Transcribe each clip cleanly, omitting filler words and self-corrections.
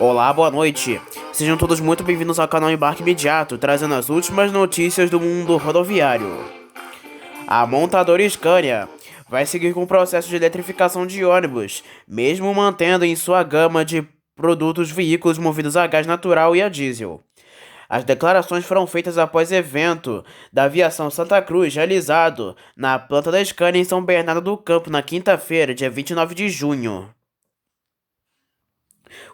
Olá, boa noite. Sejam todos muito bem-vindos ao canal Embarque Imediato, trazendo as últimas notícias do mundo rodoviário. A montadora Scania vai seguir com o processo de eletrificação de ônibus, mesmo mantendo em sua gama de produtos veículos movidos a gás natural e a diesel. As declarações foram feitas após evento da Aviação Santa Cruz realizado na planta da Scania em São Bernardo do Campo na quinta-feira, dia 29 de junho.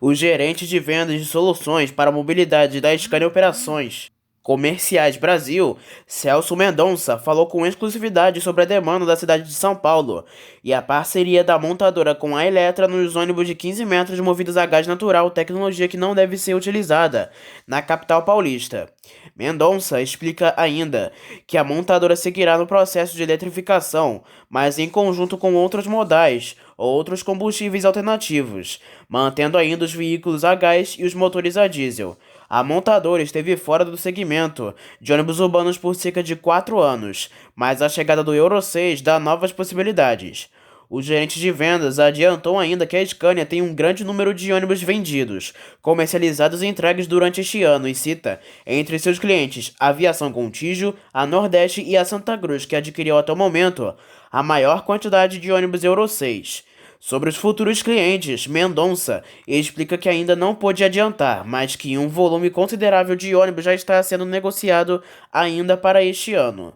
O gerente de vendas de soluções para a mobilidade da Scania Operações Comerciais Brasil, Celso Mendonça, falou com exclusividade sobre a demanda da cidade de São Paulo e a parceria da montadora com a Eletra nos ônibus de 15 metros movidos a gás natural, tecnologia que não deve ser utilizada na capital paulista. Mendonça explica ainda que a montadora seguirá no processo de eletrificação, mas em conjunto com outros modais ou outros combustíveis alternativos, mantendo ainda os veículos a gás e os motores a diesel. A montadora esteve fora do segmento de ônibus urbanos por cerca de 4 anos, mas a chegada do Euro 6 dá novas possibilidades. O gerente de vendas adiantou ainda que a Scania tem um grande número de ônibus vendidos, comercializados e entregues durante este ano e cita, entre seus clientes, a Aviação Contígio, a Nordeste e a Santa Cruz, que adquiriu até o momento a maior quantidade de ônibus Euro 6. Sobre os futuros clientes, Mendonça explica que ainda não pôde adiantar, mas que um volume considerável de ônibus já está sendo negociado ainda para este ano.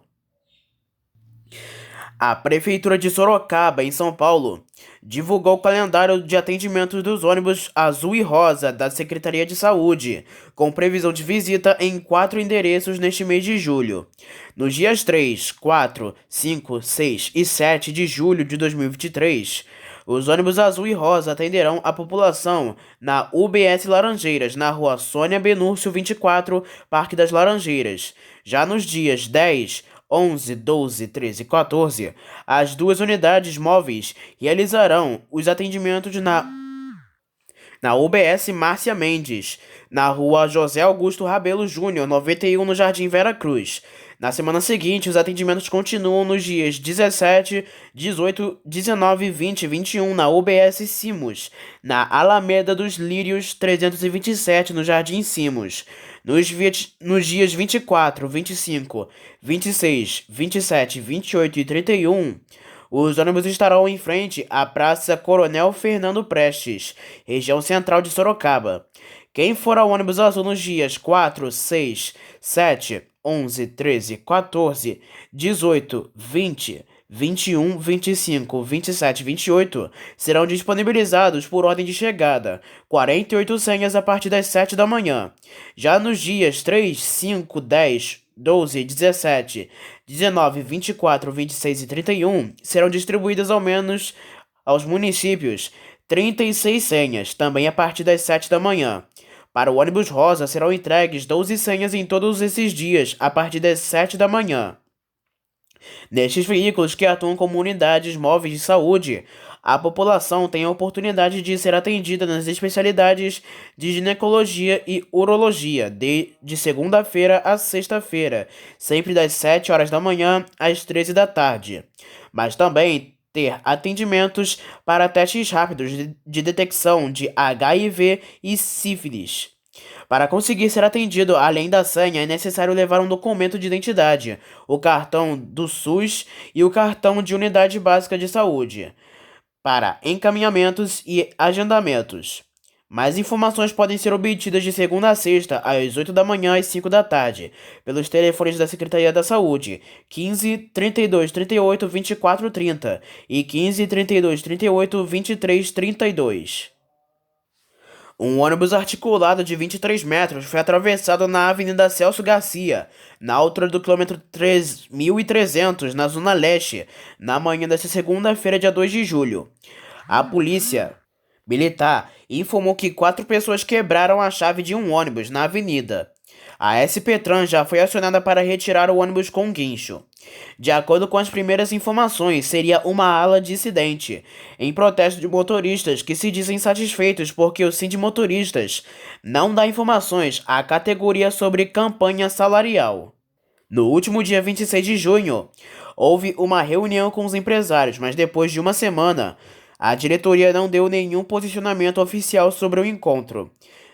A Prefeitura de Sorocaba, em São Paulo, divulgou o calendário de atendimento dos ônibus azul e rosa da Secretaria de Saúde, com previsão de visita em 4 endereços neste mês de julho. Nos dias 3, 4, 5, 6 e 7 de julho de 2023, os ônibus azul e rosa atenderão a população na UBS Laranjeiras, na rua Sônia Benúrcio 24, Parque das Laranjeiras. Já nos dias 10, 11, 12, 13 e 14, as duas unidades móveis realizarão os atendimentos na UBS Márcia Mendes, na rua José Augusto Rabelo Júnior, 91, no Jardim Vera Cruz. Na semana seguinte, os atendimentos continuam nos dias 17, 18, 19, 20 e 21 na UBS Simos, na Alameda dos Lírios 327, no Jardim Simos. Nos dias 24, 25, 26, 27, 28 e 31, os ônibus estarão em frente à Praça Coronel Fernando Prestes, região central de Sorocaba. Quem for ao ônibus azul nos dias 4, 6, 7, 11, 13, 14, 18, 20, 21, 25, 27 e 28 serão disponibilizados por ordem de chegada, 48 senhas a partir das 7 da manhã. Já nos dias 3, 5, 10, 12, 17, 19, 24, 26 e 31 serão distribuídas ao menos aos municípios 36 senhas, também a partir das 7 da manhã. Para o ônibus rosa serão entregues 12 senhas em todos esses dias, a partir das 7 da manhã. Nestes veículos que atuam como unidades móveis de saúde, a população tem a oportunidade de ser atendida nas especialidades de ginecologia e urologia de segunda-feira a sexta-feira, sempre das 7 horas da manhã às 13 da tarde. Mas também ter atendimentos para testes rápidos de detecção de HIV e sífilis. Para conseguir ser atendido além da senha, é necessário levar um documento de identidade, o cartão do SUS e o cartão de Unidade Básica de Saúde, para encaminhamentos e agendamentos. Mais informações podem ser obtidas de segunda a sexta, às 8 da manhã às 5 da tarde, pelos telefones da Secretaria da Saúde, 15 32 38 24 30 e 15 32 38 23 32. Um ônibus articulado de 23 metros foi atravessado na Avenida Celso Garcia, na altura do quilômetro 3.300, na Zona Leste, na manhã desta segunda-feira, dia 2 de julho. A polícia militar informou que 4 pessoas quebraram a chave de um ônibus na avenida. A SP-Trans já foi acionada para retirar o ônibus com guincho. De acordo com as primeiras informações, seria uma ala dissidente, em protesto de motoristas que se dizem satisfeitos porque o Sindimotoristas não dá informações à categoria sobre campanha salarial. No último dia 26 de junho, houve uma reunião com os empresários, mas depois de uma semana, A diretoria não deu nenhum posicionamento oficial sobre o encontro.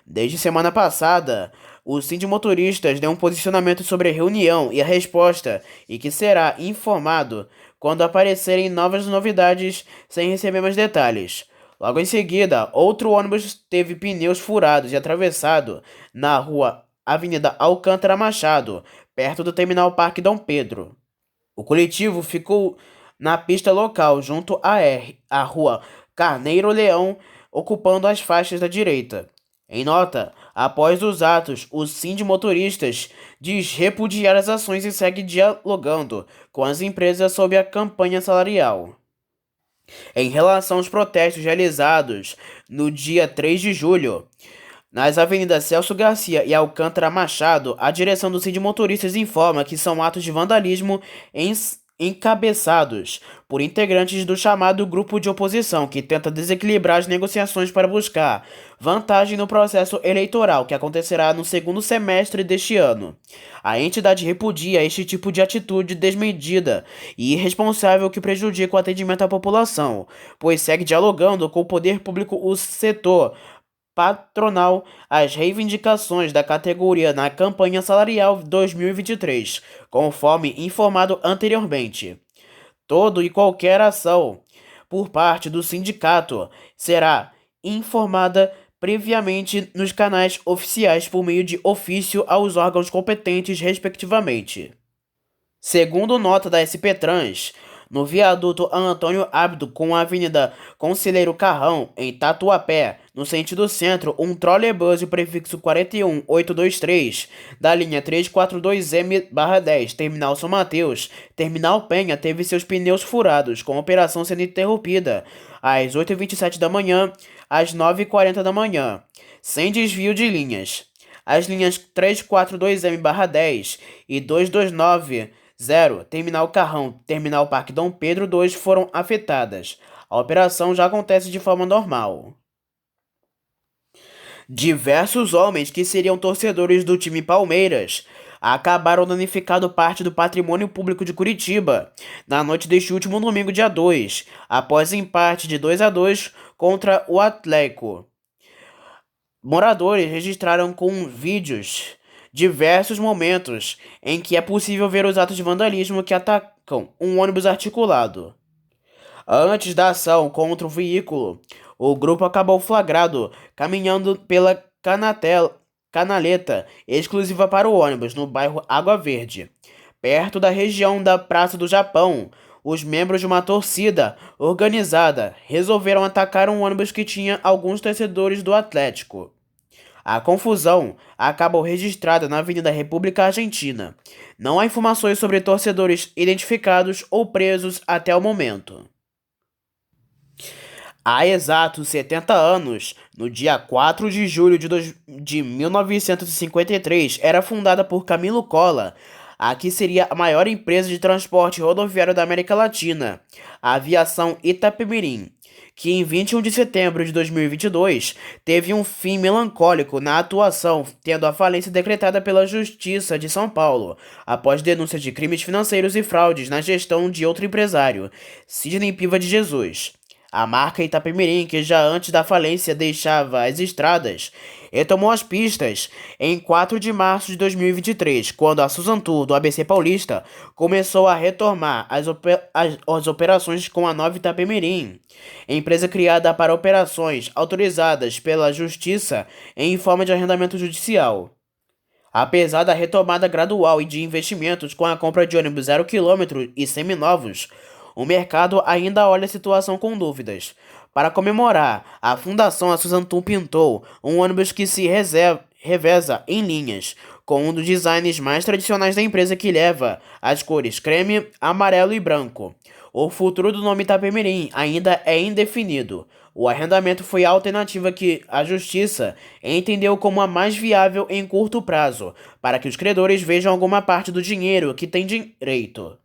Desde semana passada, o Sindimotoristas deu um posicionamento sobre a reunião e a resposta, e que será informado quando aparecerem novas novidades sem receber mais detalhes. Logo em seguida, outro ônibus teve pneus furados e atravessado na rua Avenida Alcântara Machado, perto do terminal Parque Dom Pedro. O coletivo ficou na pista local, junto à rua Carneiro Leão, ocupando as faixas da direita. Em nota, após os atos, o Sindimotoristas diz repudiar as ações e segue dialogando com as empresas sobre a campanha salarial. Em relação aos protestos realizados no dia 3 de julho, nas avenidas Celso Garcia e Alcântara Machado, a direção do Sindimotoristas informa que são atos de vandalismo encabeçados por integrantes do chamado grupo de oposição, que tenta desequilibrar as negociações para buscar vantagem no processo eleitoral que acontecerá no segundo semestre deste ano. A entidade repudia este tipo de atitude desmedida e irresponsável que prejudica o atendimento à população, pois segue dialogando com o poder público, o setor patronal, as reivindicações da categoria na campanha salarial 2023, conforme informado anteriormente. Todo e qualquer ação por parte do sindicato será informada previamente nos canais oficiais por meio de ofício aos órgãos competentes, respectivamente. Segundo nota da SP Trans, no viaduto Antônio Abdo com a Avenida Conselheiro Carrão, em Tatuapé, no sentido centro, um trolebus prefixo 41823, da linha 342M/10, Terminal São Mateus, Terminal Penha, teve seus pneus furados, com a operação sendo interrompida às 8h27 da manhã às 9h40 da manhã, sem desvio de linhas. As linhas 342M/10 e 2290, Terminal Carrão, Terminal Parque Dom Pedro II foram afetadas. A operação já acontece de forma normal. Diversos homens que seriam torcedores do time Palmeiras acabaram danificando parte do patrimônio público de Curitiba na noite deste último domingo, dia 2, após empate de 2-2 contra o Atlético. Moradores registraram com vídeos diversos momentos em que é possível ver os atos de vandalismo que atacam um ônibus articulado. Antes da ação contra o veículo, o grupo acabou flagrado caminhando pela canaleta exclusiva para o ônibus no bairro Água Verde, perto da região da Praça do Japão. Os membros de uma torcida organizada resolveram atacar um ônibus que tinha alguns torcedores do Atlético. A confusão acabou registrada na Avenida República Argentina. Não há informações sobre torcedores identificados ou presos até o momento. Há exatos 70 anos, no dia 4 de julho de 1953, era fundada por Camilo Cola, a que seria a maior empresa de transporte rodoviário da América Latina, a Aviação Itapemirim, que em 21 de setembro de 2022 teve um fim melancólico na atuação, tendo a falência decretada pela Justiça de São Paulo, após denúncias de crimes financeiros e fraudes na gestão de outro empresário, Sidney Piva de Jesus. A marca Itapemirim, que já antes da falência deixava as estradas, retomou as pistas em 4 de março de 2023, quando a Susan Tour, do ABC Paulista, começou a retomar as operações com a nova Itapemirim, empresa criada para operações autorizadas pela Justiça em forma de arrendamento judicial. Apesar da retomada gradual e de investimentos com a compra de ônibus 0 km e seminovos, o mercado ainda olha a situação com dúvidas. Para comemorar, a Fundação Susan Tour pintou um ônibus que se reveza em linhas, com um dos designs mais tradicionais da empresa, que leva as cores creme, amarelo e branco. O futuro do nome Itapemirim ainda é indefinido. O arrendamento foi a alternativa que a Justiça entendeu como a mais viável em curto prazo, para que os credores vejam alguma parte do dinheiro que têm direito.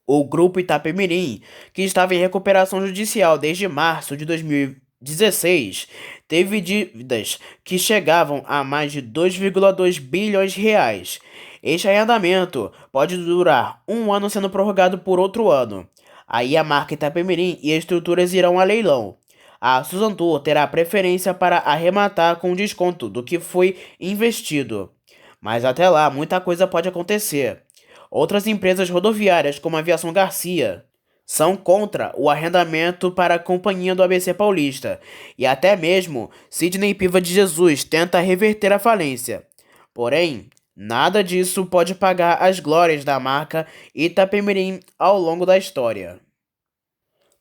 O grupo Itapemirim, que estava em recuperação judicial desde março de 2016, teve dívidas que chegavam a mais de 2,2 bilhões de reais. Este arrendamento pode durar um ano, sendo prorrogado por outro ano. Aí a marca Itapemirim e estruturas irão a leilão. A Susan Tour terá preferência para arrematar com desconto do que foi investido. Mas até lá, muita coisa pode acontecer. Outras empresas rodoviárias, como a Aviação Garcia, são contra o arrendamento para a Companhia do ABC Paulista. E até mesmo Sidney Piva de Jesus tenta reverter a falência. Porém, nada disso pode pagar as glórias da marca Itapemirim ao longo da história.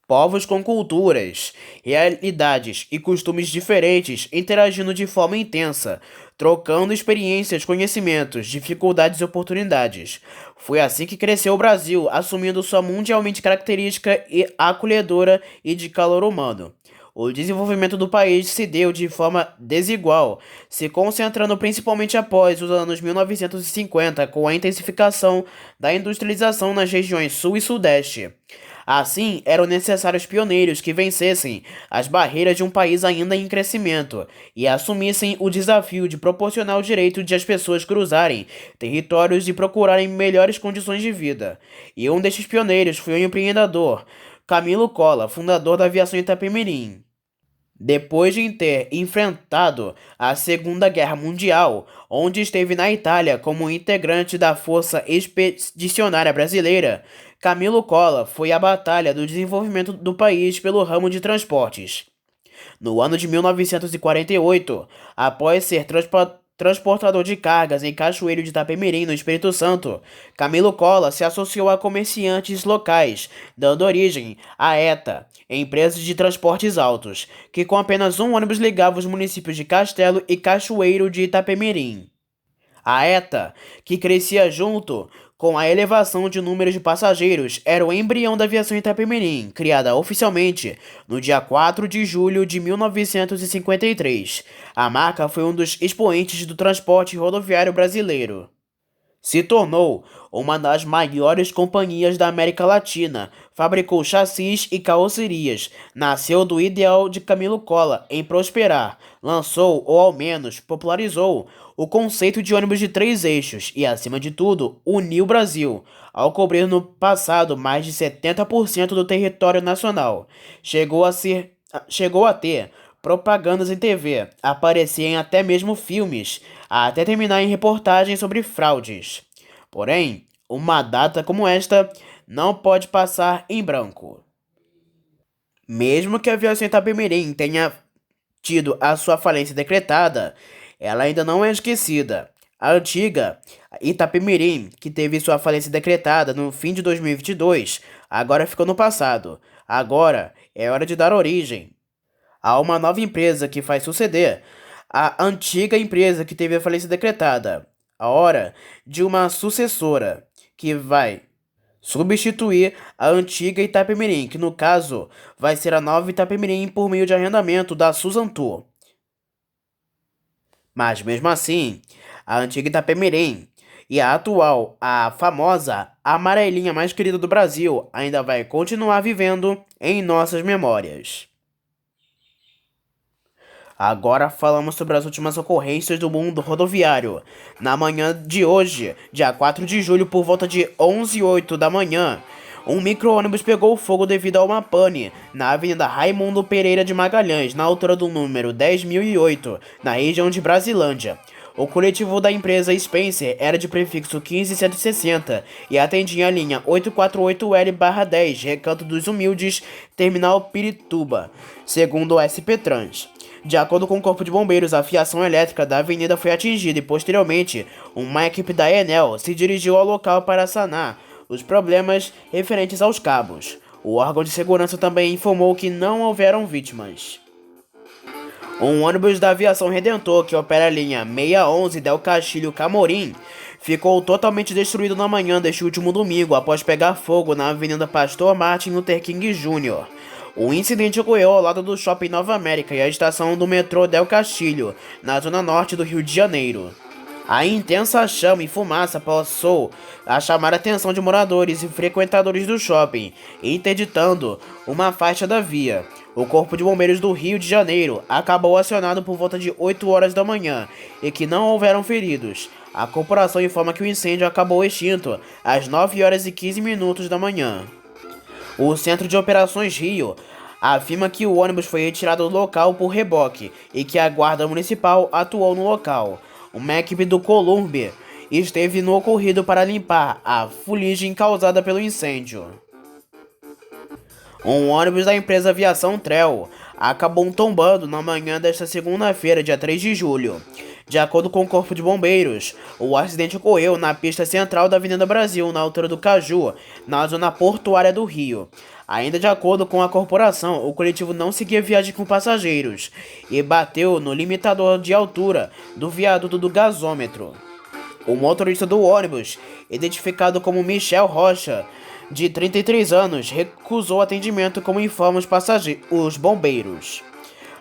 Povos com culturas, realidades e costumes diferentes interagindo de forma intensa, trocando experiências, conhecimentos, dificuldades e oportunidades. Foi assim que cresceu o Brasil, assumindo sua mundialmente característica e acolhedora e de calor humano. O desenvolvimento do país se deu de forma desigual, se concentrando principalmente após os anos 1950, com a intensificação da industrialização nas regiões Sul e Sudeste. Assim, eram necessários pioneiros que vencessem as barreiras de um país ainda em crescimento e assumissem o desafio de proporcionar o direito de as pessoas cruzarem territórios e procurarem melhores condições de vida. E um destes pioneiros foi o empreendedor Camilo Cola, fundador da Aviação Itapemirim. Depois de ter enfrentado a Segunda Guerra Mundial, onde esteve na Itália como integrante da Força Expedicionária Brasileira, Camilo Cola foi à batalha do desenvolvimento do país pelo ramo de transportes. No ano de 1948, após ser transportador de cargas em Cachoeiro de Itapemirim, no Espírito Santo, Camilo Cola se associou a comerciantes locais, dando origem à ETA, empresa de transportes altos, que com apenas um ônibus ligava os municípios de Castelo e Cachoeiro de Itapemirim. A ETA, que crescia junto com a elevação de números de passageiros, era o embrião da aviação Itapemirim, criada oficialmente no dia 4 de julho de 1953. A marca foi um dos expoentes do transporte rodoviário brasileiro. Se tornou uma das maiores companhias da América Latina, fabricou chassis e carrocerias, nasceu do ideal de Camilo Cola em prosperar, lançou, ou ao menos popularizou, o conceito de ônibus de 3 eixos e, acima de tudo, uniu o Brasil, ao cobrir no passado mais de 70% do território nacional. Chegou a ter propagandas em TV, aparecia em até mesmo filmes, até terminar em reportagens sobre fraudes. Porém, uma data como esta não pode passar em branco. Mesmo que a aviação Itapemirim tenha tido a sua falência decretada, ela ainda não é esquecida. A antiga Itapemirim, que teve sua falência decretada no fim de 2022, agora ficou no passado. Agora é hora de dar origem a uma nova empresa que faz suceder a antiga empresa que teve a falência decretada. A hora de uma sucessora que vai substituir a antiga Itapemirim, que no caso vai ser a nova Itapemirim por meio de arrendamento da Susan Tour. Mas mesmo assim, a antiga Itapemirim e a atual, a famosa amarelinha mais querida do Brasil, ainda vai continuar vivendo em nossas memórias. Agora falamos sobre as últimas ocorrências do mundo rodoviário. Na manhã de hoje, dia 4 de julho, por volta de 11h08 da manhã, um micro-ônibus pegou fogo devido a uma pane na Avenida Raimundo Pereira de Magalhães, na altura do número 10.008, na região de Brasilândia. O coletivo da empresa Spencer era de prefixo 15160 e atendia a linha 848L/10, Recanto dos Humildes, Terminal Pirituba, segundo o SP Trans. De acordo com o Corpo de Bombeiros, a fiação elétrica da avenida foi atingida e, posteriormente, uma equipe da Enel se dirigiu ao local para sanar os problemas referentes aos cabos. O órgão de segurança também informou que não houveram vítimas. Um ônibus da Aviação Redentor, que opera a linha 611 Del Castilho Camorim, ficou totalmente destruído na manhã deste último domingo após pegar fogo na Avenida Pastor Martin Luther King Jr. O incidente ocorreu ao lado do Shopping Nova América e a estação do metrô Del Castilho, na zona norte do Rio de Janeiro. A intensa chama e fumaça passou a chamar a atenção de moradores e frequentadores do shopping, interditando uma faixa da via. O Corpo de Bombeiros do Rio de Janeiro acabou acionado por volta de 8 horas da manhã e que não houveram feridos. A corporação informa que o incêndio acabou extinto às 9h15 da manhã. O Centro de Operações Rio afirma que o ônibus foi retirado do local por reboque e que a Guarda Municipal atuou no local. Uma equipe do Columbe esteve no ocorrido para limpar a fuligem causada pelo incêndio. Um ônibus da empresa Aviação Trel acabou tombando na manhã desta segunda-feira, dia 3 de julho. De acordo com o Corpo de Bombeiros, o acidente ocorreu na pista central da Avenida Brasil, na altura do Caju, na zona portuária do Rio. Ainda de acordo com a corporação, o coletivo não seguia viagem com passageiros e bateu no limitador de altura do viaduto do gasômetro. O motorista do ônibus, identificado como Michel Rocha, de 33 anos, recusou atendimento, como informam os bombeiros.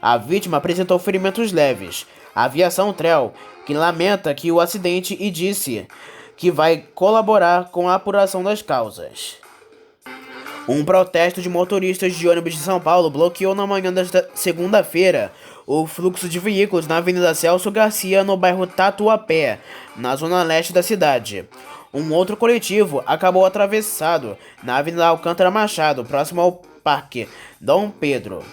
A vítima apresentou ferimentos leves. A Aviação Trel, que lamenta que o acidente e disse que vai colaborar com a apuração das causas. Um protesto de motoristas de ônibus de São Paulo bloqueou na manhã desta segunda-feira o fluxo de veículos na Avenida Celso Garcia, no bairro Tatuapé, na zona leste da cidade. Um outro coletivo acabou atravessado na Avenida Alcântara Machado, próximo ao Parque Dom Pedro.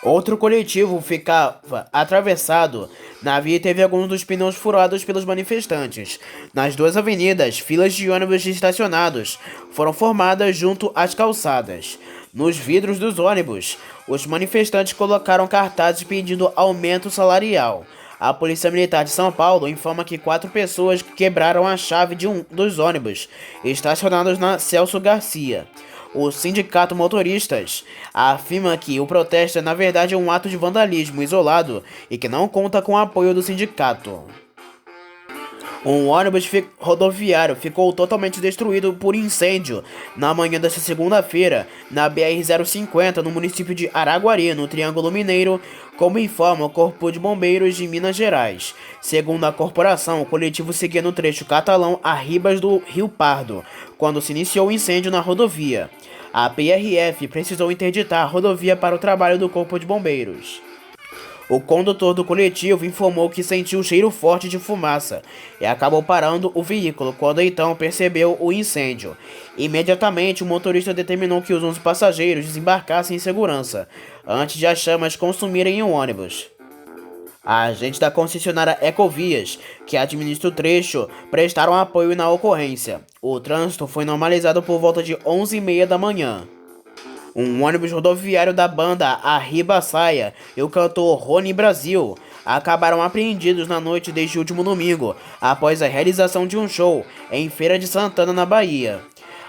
Outro coletivo ficava atravessado na via e teve alguns dos pneus furados pelos manifestantes. Nas duas avenidas, filas de ônibus estacionados foram formadas junto às calçadas. Nos vidros dos ônibus, os manifestantes colocaram cartazes pedindo aumento salarial. A Polícia Militar de São Paulo informa que 4 pessoas quebraram a chave de um dos ônibus estacionados na Celso Garcia. O Sindicato Motoristas afirma que o protesto é na verdade um ato de vandalismo isolado e que não conta com o apoio do sindicato. Um ônibus rodoviário ficou totalmente destruído por incêndio na manhã desta segunda-feira na BR-050, no município de Araguari, no Triângulo Mineiro, como informa o Corpo de Bombeiros de Minas Gerais. Segundo a corporação, o coletivo seguia no trecho catalão a Ribas do Rio Pardo, quando se iniciou o incêndio na rodovia. A PRF precisou interditar a rodovia para o trabalho do Corpo de Bombeiros. O condutor do coletivo informou que sentiu um cheiro forte de fumaça e acabou parando o veículo quando então percebeu o incêndio. Imediatamente, o motorista determinou que os 11 passageiros desembarcassem em segurança, antes de as chamas consumirem o ônibus. Agentes da concessionária Ecovias, que administra o trecho, prestaram apoio na ocorrência. O trânsito foi normalizado por volta de 11h30 da manhã. Um ônibus rodoviário da banda Arriba Saia e o cantor Rony Brasil acabaram apreendidos na noite deste último domingo, após a realização de um show em Feira de Santana, na Bahia.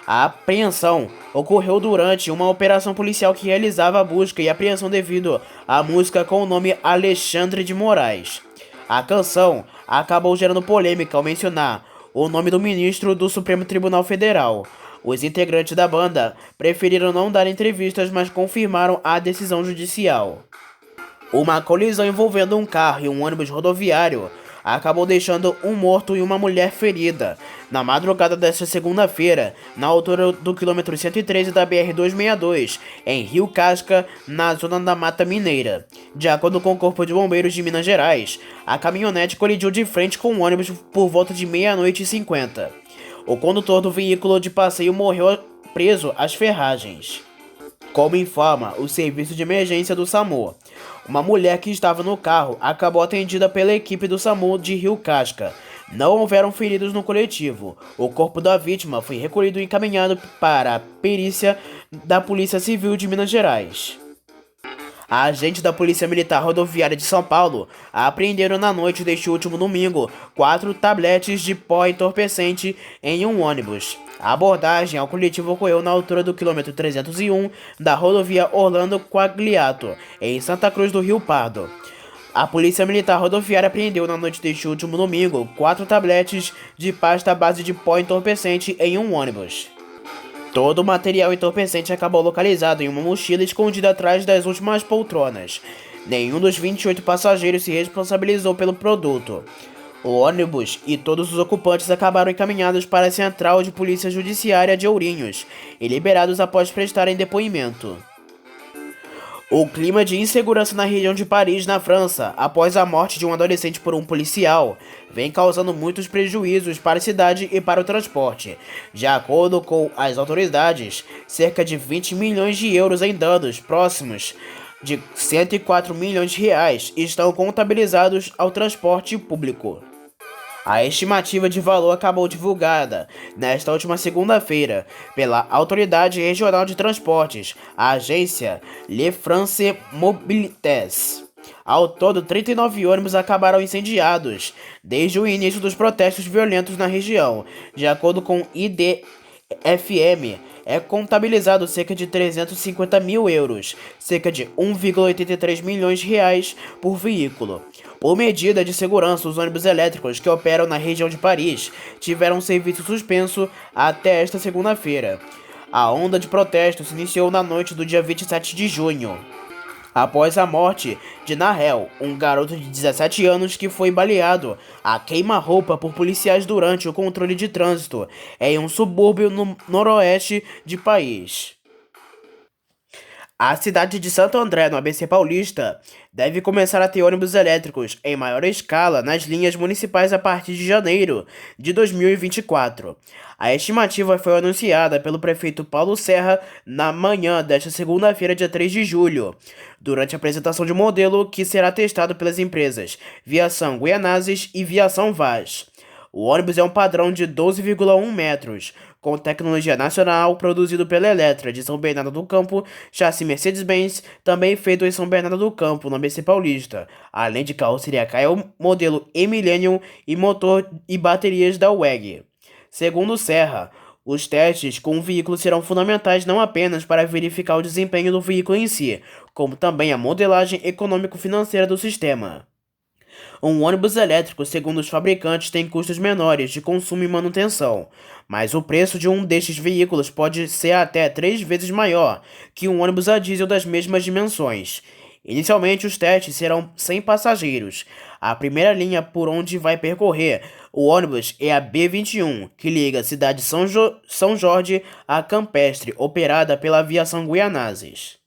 A apreensão ocorreu durante uma operação policial que realizava a busca e apreensão devido à música com o nome Alexandre de Moraes. A canção acabou gerando polêmica ao mencionar o nome do ministro do Supremo Tribunal Federal. Os integrantes da banda preferiram não dar entrevistas, mas confirmaram a decisão judicial. Uma colisão envolvendo um carro e um ônibus rodoviário acabou deixando um morto e uma mulher ferida na madrugada desta segunda-feira, na altura do quilômetro 113 da BR-262, em Rio Casca, na zona da Mata Mineira. De acordo com o Corpo de Bombeiros de Minas Gerais, a caminhonete colidiu de frente com o ônibus por volta de 00h50. O condutor do veículo de passeio morreu preso às ferragens. Como informa o serviço de emergência do SAMU, uma mulher que estava no carro acabou atendida pela equipe do SAMU de Rio Casca. Não houveram feridos no coletivo. O corpo da vítima foi recolhido e encaminhado para a perícia da Polícia Civil de Minas Gerais. Agentes da Polícia Militar Rodoviária de São Paulo apreenderam na noite deste último domingo 4 tabletes de pó entorpecente em um ônibus. A abordagem ao coletivo ocorreu na altura do quilômetro 301 da rodovia Orlando Quagliato, em Santa Cruz do Rio Pardo. A Polícia Militar Rodoviária apreendeu na noite deste último domingo 4 tabletes de pasta à base de pó entorpecente em um ônibus. Todo o material entorpecente acabou localizado em uma mochila escondida atrás das últimas poltronas. Nenhum dos 28 passageiros se responsabilizou pelo produto. O ônibus e todos os ocupantes acabaram encaminhados para a Central de Polícia Judiciária de Ourinhos e liberados após prestarem depoimento. O clima de insegurança na região de Paris, na França, após a morte de um adolescente por um policial, vem causando muitos prejuízos para a cidade e para o transporte. De acordo com as autoridades, cerca de 20 milhões de euros em danos próximos de 104 milhões de reais estão contabilizados ao transporte público. A estimativa de valor acabou divulgada nesta última segunda-feira pela Autoridade Regional de Transportes, a agência Le France Mobilités. Ao todo, 39 ônibus acabaram incendiados desde o início dos protestos violentos na região. De acordo com o IDFM, é contabilizado cerca de 350 mil euros, cerca de 1,83 milhões de reais por veículo. Por medida de segurança, os ônibus elétricos que operam na região de Paris tiveram serviço suspenso até esta segunda-feira. A onda de protestos se iniciou na noite do dia 27 de junho, após a morte de Nahel, um garoto de 17 anos que foi baleado a queima-roupa por policiais durante o controle de trânsito em um subúrbio no noroeste de Paris. A cidade de Santo André, no ABC Paulista, deve começar a ter ônibus elétricos em maior escala nas linhas municipais a partir de janeiro de 2024. A estimativa foi anunciada pelo prefeito Paulo Serra na manhã desta segunda-feira, dia 3 de julho, durante a apresentação de um modelo que será testado pelas empresas Viação Guianazes e Viação Vaz. O ônibus é um padrão de 12,1 metros, com tecnologia nacional, produzido pela Eletra de São Bernardo do Campo, chassi Mercedes-Benz, também feito em São Bernardo do Campo, no ABC Paulista, além de carroceria Caio modelo E-Millennium e motor e baterias da WEG. Segundo Serra, os testes com o veículo serão fundamentais não apenas para verificar o desempenho do veículo em si, como também a modelagem econômico-financeira do sistema. Um ônibus elétrico, segundo os fabricantes, tem custos menores de consumo e manutenção, mas o preço de um destes veículos pode ser até 3 vezes maior que um ônibus a diesel das mesmas dimensões. Inicialmente, os testes serão sem passageiros. A primeira linha por onde vai percorrer o ônibus é a B21, que liga a cidade de São Jorge a Campestre, operada pela Aviação Guianazes.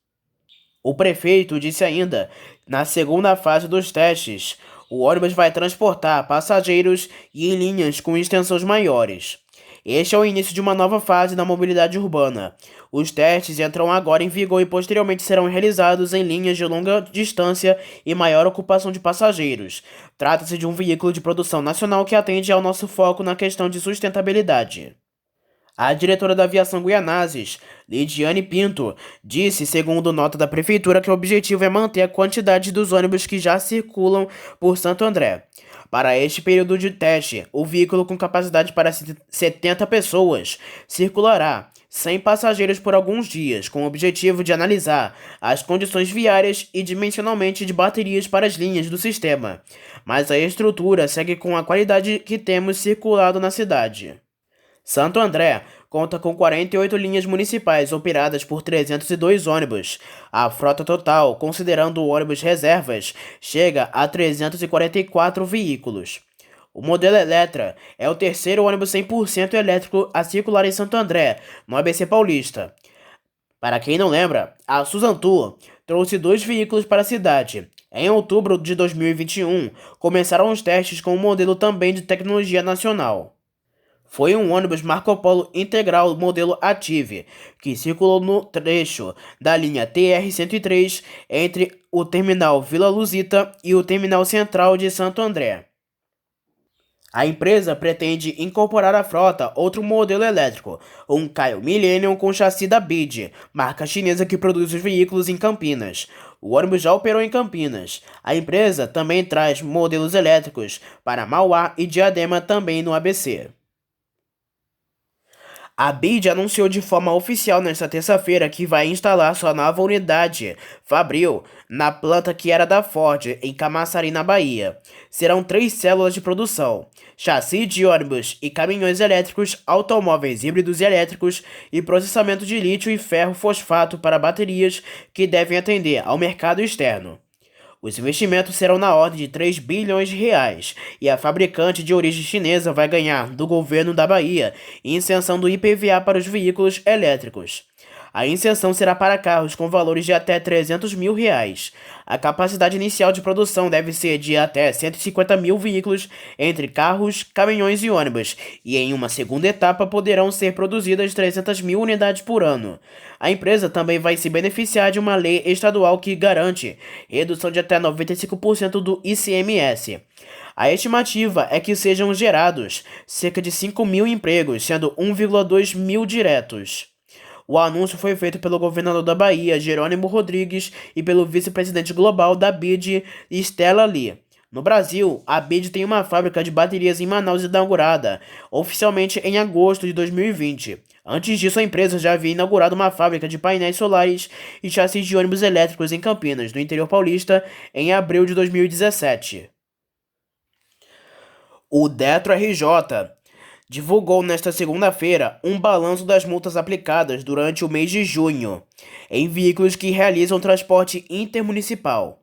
O prefeito disse ainda, na segunda fase dos testes, o ônibus vai transportar passageiros e em linhas com extensões maiores. Este é o início de uma nova fase da mobilidade urbana. Os testes entram agora em vigor e posteriormente serão realizados em linhas de longa distância e maior ocupação de passageiros. Trata-se de um veículo de produção nacional que atende ao nosso foco na questão de sustentabilidade. A diretora da Aviação Guianazes, Lidiane Pinto, disse, segundo nota da prefeitura, que o objetivo é manter a quantidade dos ônibus que já circulam por Santo André. Para este período de teste, o veículo com capacidade para 70 pessoas circulará sem passageiros por alguns dias, com o objetivo de analisar as condições viárias e dimensionalmente de baterias para as linhas do sistema. Mas a estrutura segue com a qualidade que temos circulado na cidade. Santo André conta com 48 linhas municipais operadas por 302 ônibus. A frota total, considerando ônibus reservas, chega a 344 veículos. O modelo Eletra é o terceiro ônibus 100% elétrico a circular em Santo André, no ABC Paulista. Para quem não lembra, a Suzantur trouxe 2 veículos para a cidade. Em outubro de 2021, começaram os testes com um modelo também de tecnologia nacional. Foi um ônibus Marco Polo integral modelo Ative, que circulou no trecho da linha TR-103 entre o terminal Vila Luzita e o terminal central de Santo André. A empresa pretende incorporar à frota outro modelo elétrico, um Caio Millennium com chassi da BID, marca chinesa que produz os veículos em Campinas. O ônibus já operou em Campinas. A empresa também traz modelos elétricos para Mauá e Diadema, também no ABC. A BID anunciou de forma oficial nesta terça-feira que vai instalar sua nova unidade Fabril na planta que era da Ford, em Camaçari, na Bahia. Serão 3 células de produção: chassi de ônibus e caminhões elétricos, automóveis híbridos e elétricos e processamento de lítio e ferro fosfato para baterias que devem atender ao mercado externo. Os investimentos serão na ordem de 3 bilhões de reais e a fabricante de origem chinesa vai ganhar do governo da Bahia isenção do IPVA para os veículos elétricos. A isenção será para carros com valores de até R$ 300 mil. A capacidade inicial de produção deve ser de até 150 mil veículos entre carros, caminhões e ônibus, e em uma segunda etapa poderão ser produzidas 300 mil unidades por ano. A empresa também vai se beneficiar de uma lei estadual que garante redução de até 95% do ICMS. A estimativa é que sejam gerados cerca de 5 mil empregos, sendo 1,2 mil diretos. O anúncio foi feito pelo governador da Bahia, Jerônimo Rodrigues, e pelo vice-presidente global da BID, Stella Lee. No Brasil, a BID tem uma fábrica de baterias em Manaus inaugurada, oficialmente em agosto de 2020. Antes disso, a empresa já havia inaugurado uma fábrica de painéis solares e chassis de ônibus elétricos em Campinas, no interior paulista, em abril de 2017. O Detro-RJ divulgou nesta segunda-feira um balanço das multas aplicadas durante o mês de junho em veículos que realizam transporte intermunicipal.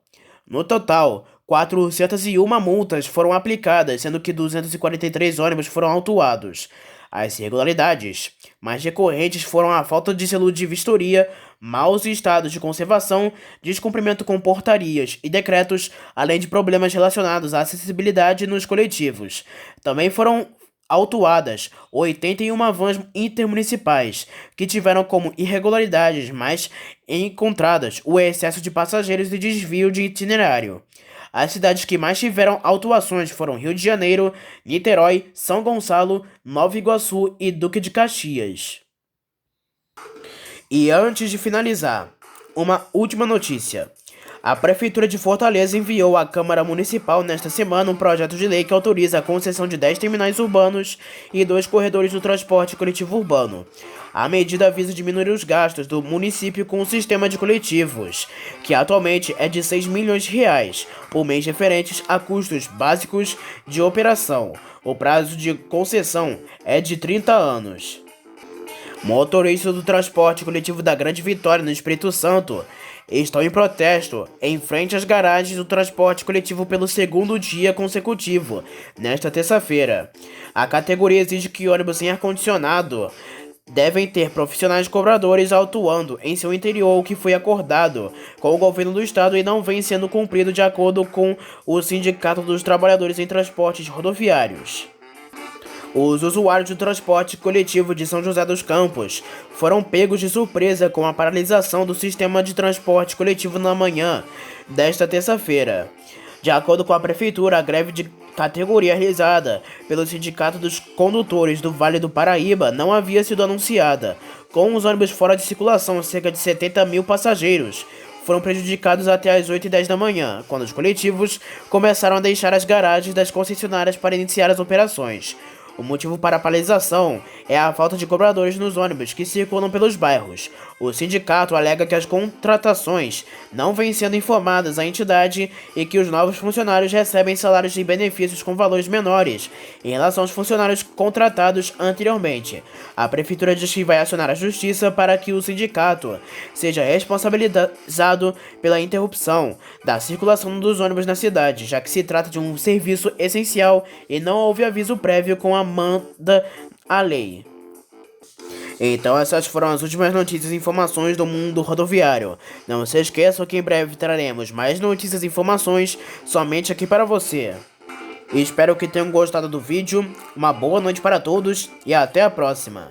No total, 401 multas foram aplicadas, sendo que 243 ônibus foram autuados. As irregularidades mais recorrentes foram a falta de selo de vistoria, maus estados de conservação, descumprimento com portarias e decretos, além de problemas relacionados à acessibilidade nos coletivos. Também foram autuadas 81 vans intermunicipais, que tiveram como irregularidades mais encontradas o excesso de passageiros e desvio de itinerário. As cidades que mais tiveram autuações foram Rio de Janeiro, Niterói, São Gonçalo, Nova Iguaçu e Duque de Caxias. E antes de finalizar, uma última notícia. A Prefeitura de Fortaleza enviou à Câmara Municipal nesta semana um projeto de lei que autoriza a concessão de 10 terminais urbanos e 2 corredores do transporte coletivo urbano. A medida visa diminuir os gastos do município com o sistema de coletivos, que atualmente é de R$ 6 milhões por mês referentes a custos básicos de operação. O prazo de concessão é de 30 anos. Motoristas do transporte coletivo da Grande Vitória, no Espírito Santo, estão em protesto em frente às garagens do transporte coletivo pelo segundo dia consecutivo, nesta terça-feira. A categoria exige que ônibus sem ar-condicionado devem ter profissionais cobradores atuando em seu interior, o que foi acordado com o governo do estado e não vem sendo cumprido de acordo com o Sindicato dos Trabalhadores em Transportes Rodoviários. Os usuários do transporte coletivo de São José dos Campos foram pegos de surpresa com a paralisação do sistema de transporte coletivo na manhã desta terça-feira. De acordo com a Prefeitura, a greve de categoria realizada pelo Sindicato dos Condutores do Vale do Paraíba não havia sido anunciada. Com os ônibus fora de circulação, cerca de 70 mil passageiros foram prejudicados até às 8h10 da manhã, quando os coletivos começaram a deixar as garagens das concessionárias para iniciar as operações. O motivo para a paralisação é a falta de cobradores nos ônibus que circulam pelos bairros. O sindicato alega que as contratações não vêm sendo informadas à entidade e que os novos funcionários recebem salários e benefícios com valores menores em relação aos funcionários contratados anteriormente. A prefeitura diz que vai acionar a justiça para que o sindicato seja responsabilizado pela interrupção da circulação dos ônibus na cidade, já que se trata de um serviço essencial e não houve aviso prévio com a manda a lei. Então essas foram as últimas notícias e informações do mundo rodoviário. Não se esqueçam que em breve traremos mais notícias e informações somente aqui para você. Espero que tenham gostado do vídeo, uma boa noite para todos e até a próxima.